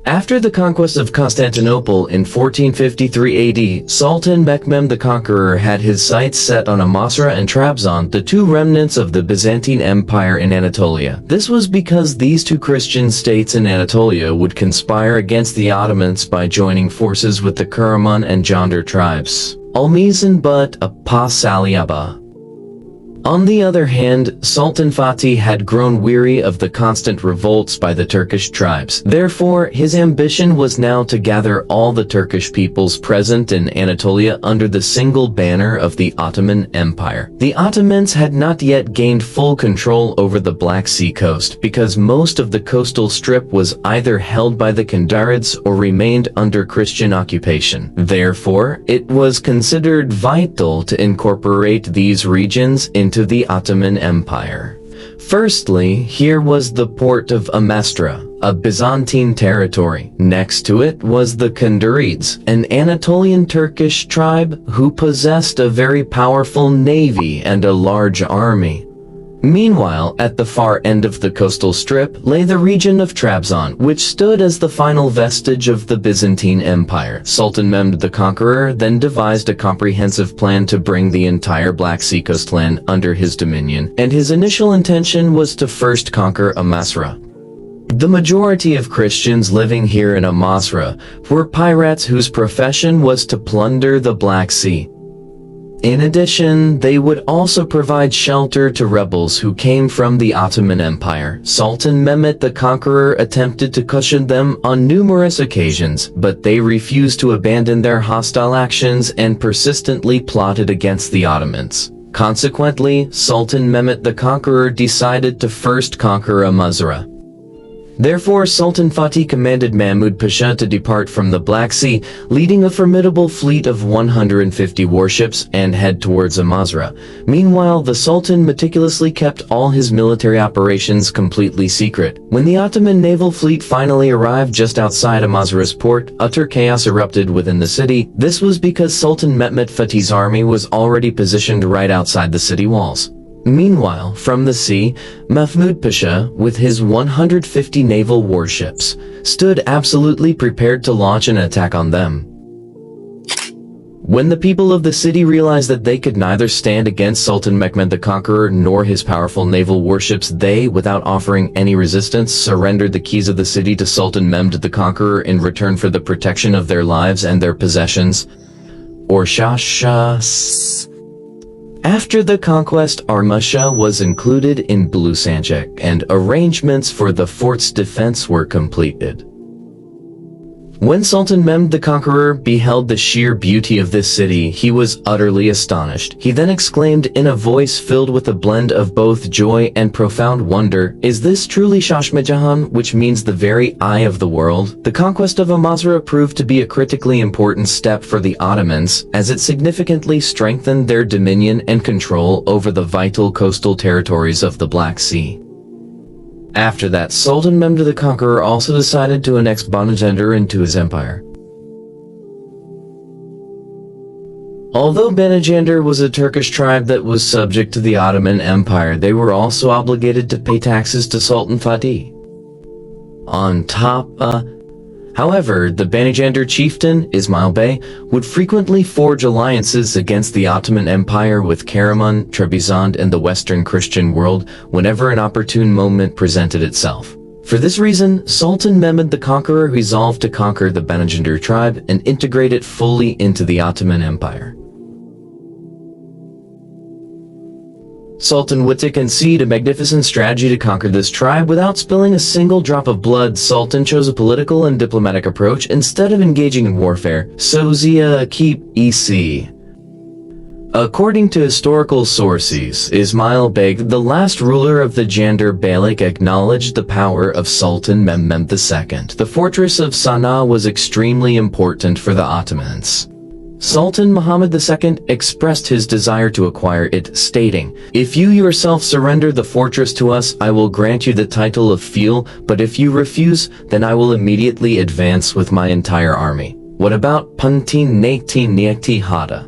After the conquest of Constantinople in 1453 AD, Sultan Mehmed the Conqueror had his sights set on Amasra and Trabzon, the two remnants of the Byzantine Empire in Anatolia. This was because these two Christian states in Anatolia would conspire against the Ottomans by joining forces with the Karaman and Jandarid tribes. Almizan but Apasaliaba. On the other hand, Sultan Fatih had grown weary of the constant revolts by the Turkish tribes. Therefore, his ambition was now to gather all the Turkish peoples present in Anatolia under the single banner of the Ottoman Empire. The Ottomans had not yet gained full control over the Black Sea coast because most of the coastal strip was either held by the Candarids or remained under Christian occupation. Therefore, it was considered vital to incorporate these regions into the Ottoman Empire. Firstly, here was the port of Amasra, a Byzantine territory. Next to it was the Candarids, an Anatolian Turkish tribe who possessed a very powerful navy and a large army. Meanwhile, at the far end of the coastal strip lay the region of Trabzon, which stood as the final vestige of the Byzantine Empire. Sultan Mehmed the Conqueror then devised a comprehensive plan to bring the entire Black Sea coastline under his dominion, and his initial intention was to first conquer Amasra. The majority of Christians living here in Amasra were pirates whose profession was to plunder the Black Sea. In addition, they would also provide shelter to rebels who came from the Ottoman Empire. Sultan Mehmed the Conqueror attempted to cushion them on numerous occasions, but they refused to abandon their hostile actions and persistently plotted against the Ottomans. Consequently, Sultan Mehmed the Conqueror decided to first conquer Amasra. Therefore, Sultan Fatih commanded Mahmud Pasha to depart from the Black Sea, leading a formidable fleet of 150 warships and head towards Amasra. Meanwhile, the Sultan meticulously kept all his military operations completely secret. When the Ottoman naval fleet finally arrived just outside Amasra's port, utter chaos erupted within the city. This was because Sultan Mehmed Fatih's army was already positioned right outside the city walls. Meanwhile, from the sea, Mahmud Pasha, with his 150 naval warships, stood absolutely prepared to launch an attack on them. When the people of the city realized that they could neither stand against Sultan Mehmed the Conqueror nor his powerful naval warships, they, without offering any resistance, surrendered the keys of the city to Sultan Mehmed the Conqueror in return for the protection of their lives and their possessions. After the conquest, Armasha was included in Blusanjak, and arrangements for the fort's defense were completed. When Sultan Mehmed the Conqueror beheld the sheer beauty of this city, he was utterly astonished. He then exclaimed in a voice filled with a blend of both joy and profound wonder, "Is this truly Shashmejahan, which means the very eye of the world?" The conquest of Amasra proved to be a critically important step for the Ottomans, as it significantly strengthened their dominion and control over the vital coastal territories of the Black Sea. After that, Sultan Mehmed the Conqueror also decided to annex Jandarid into his empire. Although Jandarid was a Turkish tribe that was subject to the Ottoman Empire, they were also obligated to pay taxes to Sultan Fatih. However, the Jandarid chieftain, Ismail Bey, would frequently forge alliances against the Ottoman Empire with Karaman, Trebizond, and the Western Christian world whenever an opportune moment presented itself. For this reason, Sultan Mehmed the Conqueror resolved to conquer the Jandarid tribe and integrate it fully into the Ottoman Empire. Sultan would concede a magnificent strategy to conquer this tribe without spilling a single drop of blood. Sultan chose a political and diplomatic approach instead of engaging in warfare. Sozia Keep EC. According to historical sources, Ismail Beg, the last ruler of the Candarid Beylik, acknowledged the power of Sultan Mehmed II. The fortress of Sana'a was extremely important for the Ottomans. Sultan Mehmed II expressed his desire to acquire it, stating, "If you yourself surrender the fortress to us, I will grant you the title of Fiel, but if you refuse, then I will immediately advance with my entire army." What about Puntin Natin Niekti Hada?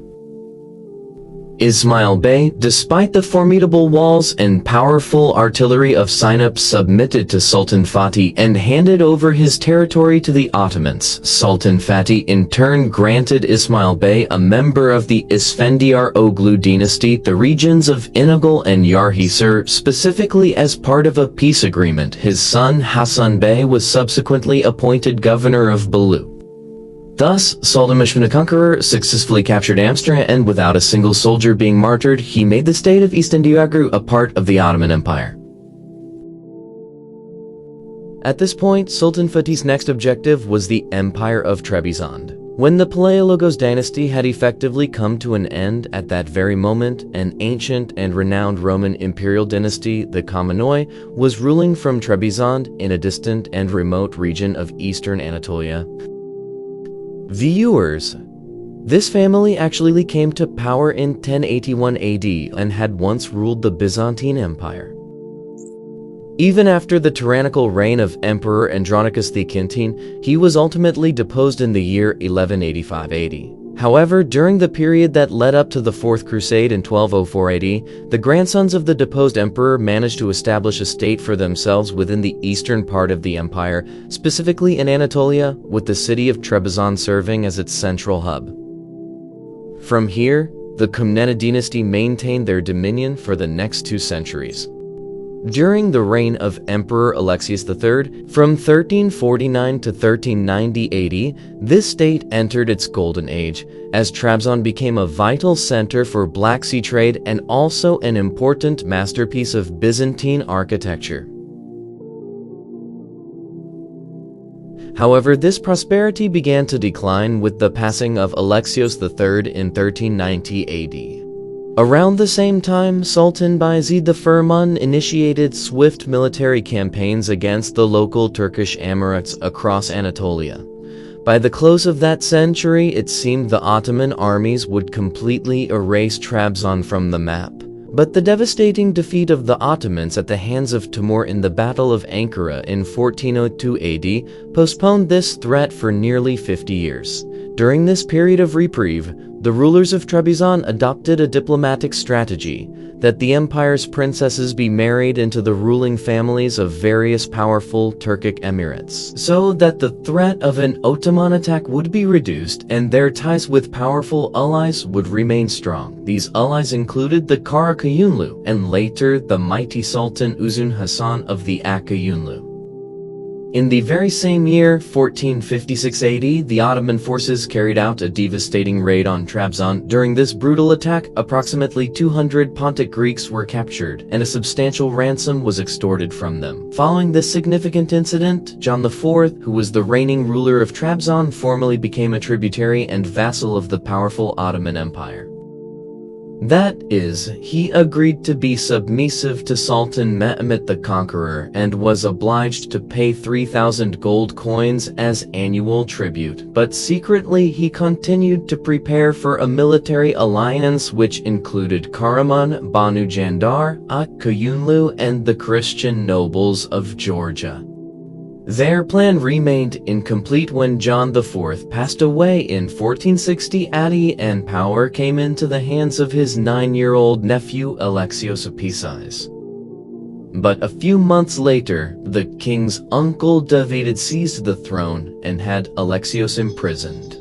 Ismail Bey, despite the formidable walls and powerful artillery of Sinop, submitted to Sultan Fatih and handed over his territory to the Ottomans. Sultan Fatih in turn granted Ismail Bey, a member of the Isfendiyar Oghlu dynasty, the regions of Inegöl and Yarhisar, specifically as part of a peace agreement. His son Hasan Bey was subsequently appointed governor of Bolu. Thus, Sultan Mehmed the Conqueror successfully captured Amsterdam, and without a single soldier being martyred, he made the state of Isfendiyar a part of the Ottoman Empire. At this point, Sultan Fatih's next objective was the Empire of Trebizond. When the Palaiologos dynasty had effectively come to an end at that very moment, an ancient and renowned Roman imperial dynasty, the Komnenoi, was ruling from Trebizond in a distant and remote region of eastern Anatolia. Viewers, this family actually came to power in 1081 AD and had once ruled the Byzantine Empire. Even after the tyrannical reign of Emperor Andronicus XV, he was ultimately deposed in the year 1185 AD. However, during the period that led up to the Fourth Crusade in 1204 AD, the grandsons of the deposed emperor managed to establish a state for themselves within the eastern part of the empire, specifically in Anatolia, with the city of Trebizond serving as its central hub. From here, the Komnene dynasty maintained their dominion for the next 2 centuries. During the reign of Emperor Alexius III, from 1349 to 1390 AD, this state entered its golden age, as Trabzon became a vital center for Black Sea trade and also an important masterpiece of Byzantine architecture. However, this prosperity began to decline with the passing of Alexios III in 1390 AD. Around the same time, Sultan Bayezid the Firman initiated swift military campaigns against the local Turkish Emirates across Anatolia. By the close of that century, it seemed the Ottoman armies would completely erase Trabzon from the map. But the devastating defeat of the Ottomans at the hands of Timur in the Battle of Ankara in 1402 AD postponed this threat for nearly 50 years. During this period of reprieve, the rulers of Trebizond adopted a diplomatic strategy that the empire's princesses be married into the ruling families of various powerful Turkic emirates, so that the threat of an Ottoman attack would be reduced and their ties with powerful allies would remain strong. These allies included the Kara Kayunlu and later the mighty Sultan Uzun Hasan of the Akayunlu. In the very same year, 1456 AD, the Ottoman forces carried out a devastating raid on Trabzon. During this brutal attack, approximately 200 Pontic Greeks were captured, and a substantial ransom was extorted from them. Following this significant incident, John IV, who was the reigning ruler of Trabzon, formally became a tributary and vassal of the powerful Ottoman Empire. That is, he agreed to be submissive to Sultan Mehmed the Conqueror and was obliged to pay 3,000 gold coins as annual tribute, but secretly he continued to prepare for a military alliance which included Karaman, Banu Jandar, Akayunlu, and the Christian nobles of Georgia. Their plan remained incomplete when John IV passed away in 1460 AD and power came into the hands of his 9-year-old nephew Alexios Apizis. But a few months later, the king's uncle David seized the throne and had Alexios imprisoned.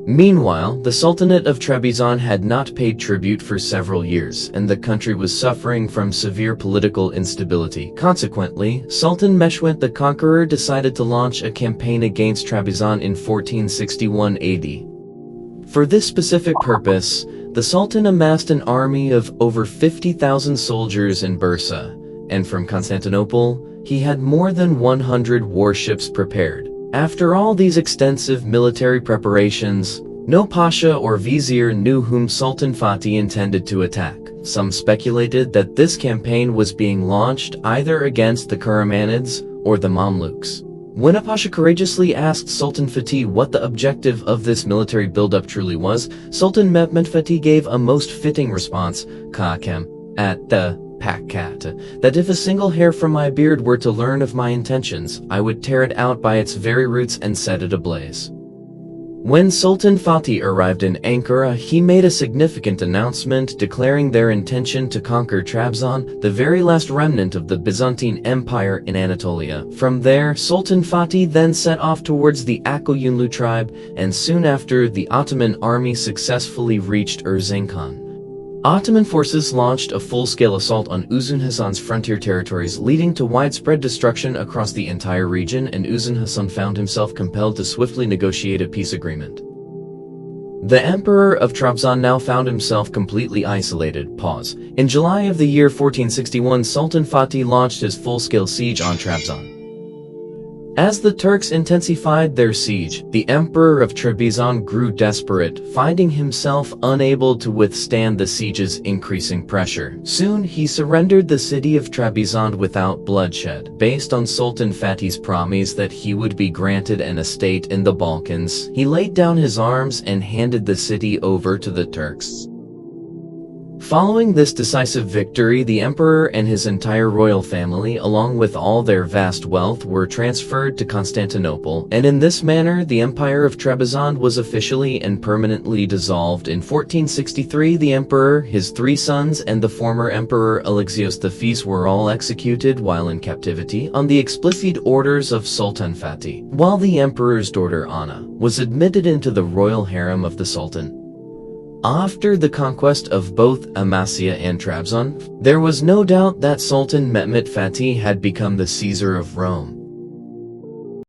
Meanwhile, the Sultanate of Trebizond had not paid tribute for several years, and the country was suffering from severe political instability. Consequently, Sultan Mehmed the Conqueror decided to launch a campaign against Trebizond in 1461 AD. For this specific purpose, the Sultan amassed an army of over 50,000 soldiers in Bursa, and from Constantinople, he had more than 100 warships prepared. After all these extensive military preparations, no pasha or vizier knew whom Sultan Fatih intended to attack. Some speculated that this campaign was being launched either against the Karamanids or the Mamluks. When a pasha courageously asked Sultan Fatih what the objective of this military buildup truly was, Sultan Mehmed Fatih gave a most fitting response, "Kakem, at the Pakat, that if a single hair from my beard were to learn of my intentions, I would tear it out by its very roots and set it ablaze." When Sultan Fatih arrived in Ankara, he made a significant announcement declaring their intention to conquer Trabzon, the very last remnant of the Byzantine Empire in Anatolia. From there, Sultan Fatih then set off towards the Akoyunlu tribe, and soon after, the Ottoman army successfully reached Erzincan. Ottoman forces launched a full-scale assault on Uzun Hasan's frontier territories, leading to widespread destruction across the entire region, and Uzun Hasan found himself compelled to swiftly negotiate a peace agreement. The Emperor of Trabzon now found himself completely isolated. In July of the year 1461, Sultan Fatih launched his full-scale siege on Trabzon. As the Turks intensified their siege, the Emperor of Trebizond grew desperate, finding himself unable to withstand the siege's increasing pressure. Soon, he surrendered the city of Trebizond without bloodshed. Based on Sultan Fatih's promise that he would be granted an estate in the Balkans, he laid down his arms and handed the city over to the Turks. Following this decisive victory, the emperor and his entire royal family, along with all their vast wealth, were transferred to Constantinople, and in this manner the Empire of Trebizond was officially and permanently dissolved. In 1463, the emperor, his three sons, and the former emperor Alexios V were all executed while in captivity on the explicit orders of Sultan Fatih, while the emperor's daughter Anna was admitted into the royal harem of the sultan. After the conquest of both Amasya and Trabzon, there was no doubt that Sultan Mehmed Fatih had become the Caesar of Rome.